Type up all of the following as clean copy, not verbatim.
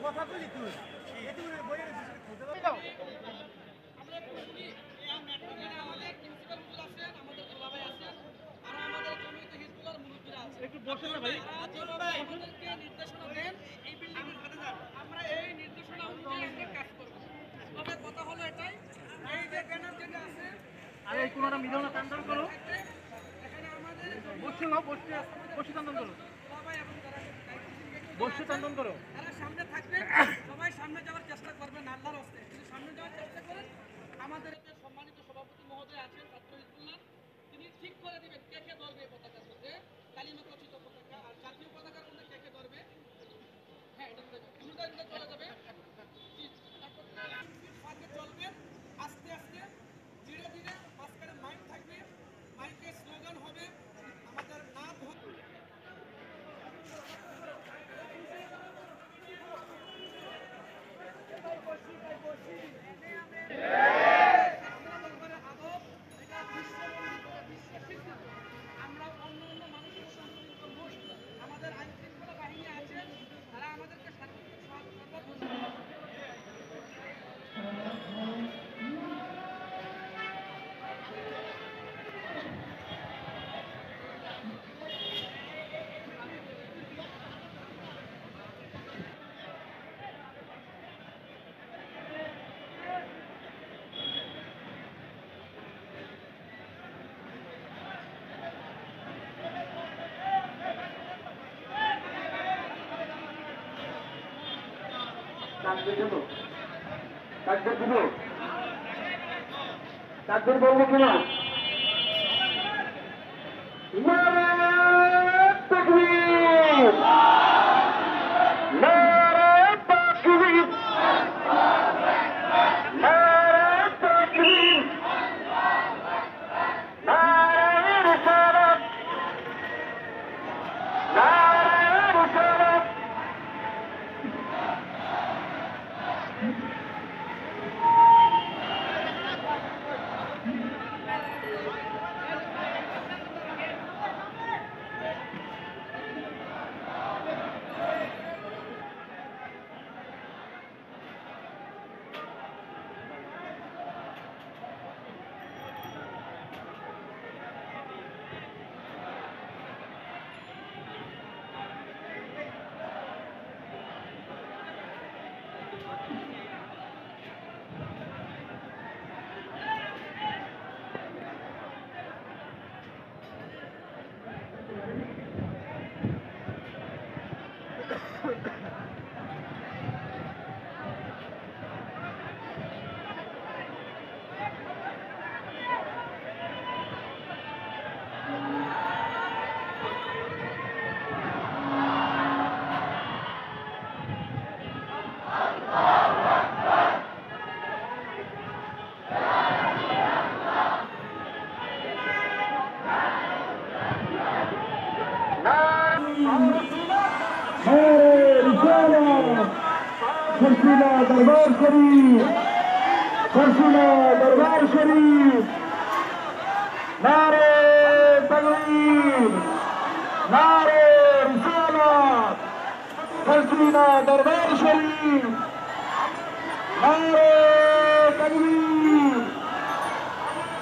কথা বলি তুই একটু বসে না ভাই আমাদেরকে নির্দেশনা দেন এই বিল্ডিং এর সাথে যান আমরা এই নির্দেশনা অনুযায়ী আমরা কাজ করব তবে কথা হলো এটাই এই যে ব্যানার যেটা আছে আরে এই কোনটা মিলানো টানটান করো এখানে আমাদের বসে নাও বসে টানটান করো সবাই এবং যারা বসে টানটান করো যারা সামনে থাকবে সবাই সামনে যাওয়ার চেষ্টা করবেন আল্লাহর হস্তে যদি সামনে যাওয়ার চেষ্টা করেন আমাদের যে সম্মানিত সভাপতি মহোদয় আছেন ছাত্র হিজবুল্লাহ তিনি ঠিক করে দিবেন কে কে ধরবে এই পতাকার মধ্যে কালিমা কথিত পতাকা আর জাতীয় পতাকার মধ্যে কে কে ধরবে হ্যাঁ এটা চলে যাবে ফাঁকে চলবেন আস্তে আস্তে ধীরে ধীরে মাঝখানে মাইক থাকবে মাইকের স্লোগান হবে আমাদের নাম হবে আমরা অন্য অন্য মানুষের সম্পর্ক করবো আমাদের আইন শৃঙ্খলা বাহিনী আছে তারা আমাদেরকে তাকবীর বলবো কিনা তাকবীর दरबार शरीफ दरबार शरीफ नारे तकबीर नारे रिसालत दरबार शरीफ नारे तकबीर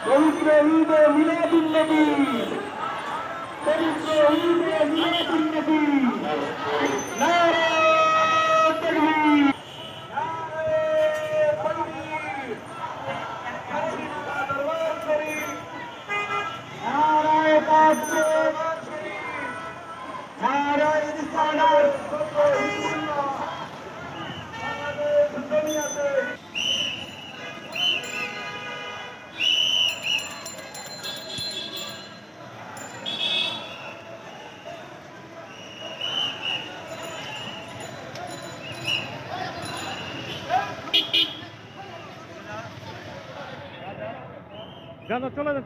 पवित्र ईद मिलादुन नबी पवित्र ईद मिलादुन नबी नारे तकबीर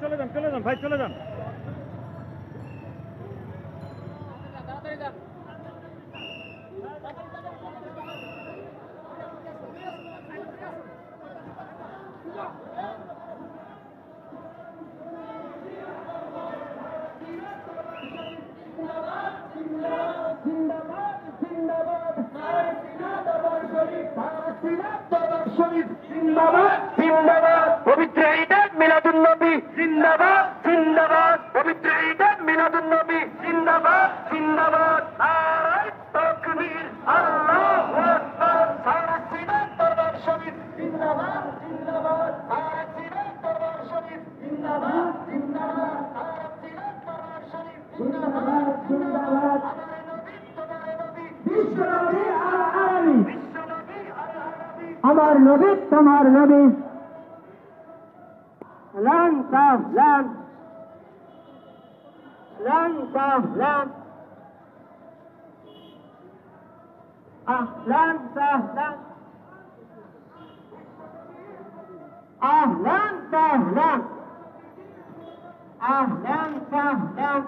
চলে যান ভাই চলে যান। জিন্দাবাদ জিন্দাবাদ পবিত্র ঈদে মিলাদুন নবী জিন্দাবাদ জিন্দাবাদ পবিত্র ঈদে মিলাদুন নবী জিন্দাবাদ জিন্দাবাদ নারায়ে তাকবীর আল্লাহু আকবার সারা সিনাত দরবার শরীফ জিন্দাবাদ জিন্দাবাদ সারা সিনাত দরবার শরীফ জিন্দাবাদ জিন্দাবাদ সারা সিনাত দরবার শরীফ জিন্দাবাদ জিন্দাবাদ আমার নবী তোমার নবী বিশ্ব নবী আল আলামী আমার নবী তোমার নবী লান সাফ লান লান সাফ লান আহলান সাহলান আহলান সাহলান আহলান সাহলান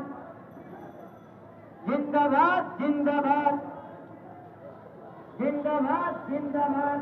জিন্দাবাদ জিন্দাবাদ জিন্দাবাদ জিন্দাবাদ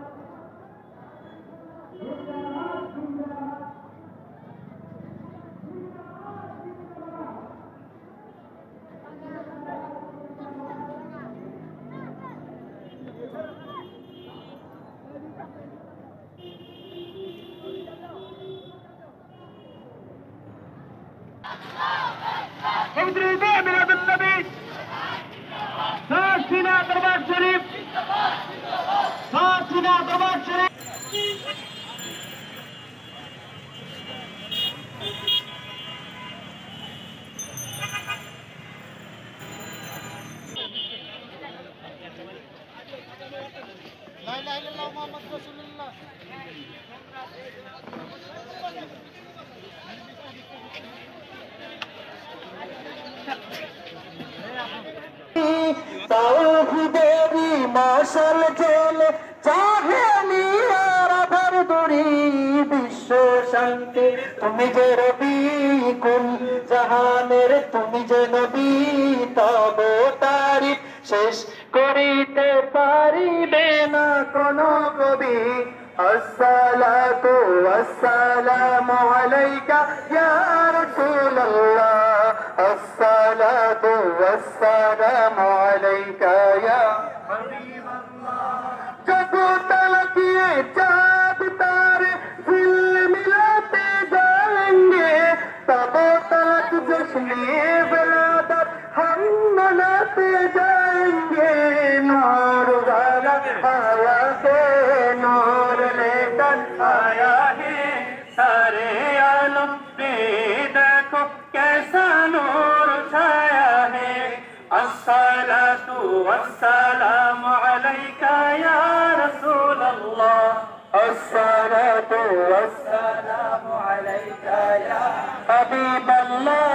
दरबार शरीफ दरबार शरीफ লা ইলাহা ইল্লাল্লাহ মুহাম্মাদুর রাসূলুল্লাহ তাওহীদেরি মশাল জ্বলে জাহেলিয়ার আধার দূরি বিশ্ব শান্তি তুমি যে রবি কুল জাহানের তুমি যে নবী তব তারিফ শেষ করিতে পারিবে না কোন কবি আসসালাতু ওয়াসসালামু আলাইকা ইয়া রাসূলুল্লাহ আসসালাতু ওয়াসসালামু আলাইকা ইয়া হাবিবাল্লাহ জগত লকিয়ে চাঁদ तारे दिल मिलाते जाएंगे तब तक जश्ने विलादत हम मनाते जाएंगे नूर वाला आया है नूर लेकर आया है सारे आलम पे देखो कैसा नूर छाया है अस्सलातु वस्सलामु अलैका या रसूल अल्लाह अस्सलातु वस्सलामु अलैका या हबीब अल्लाह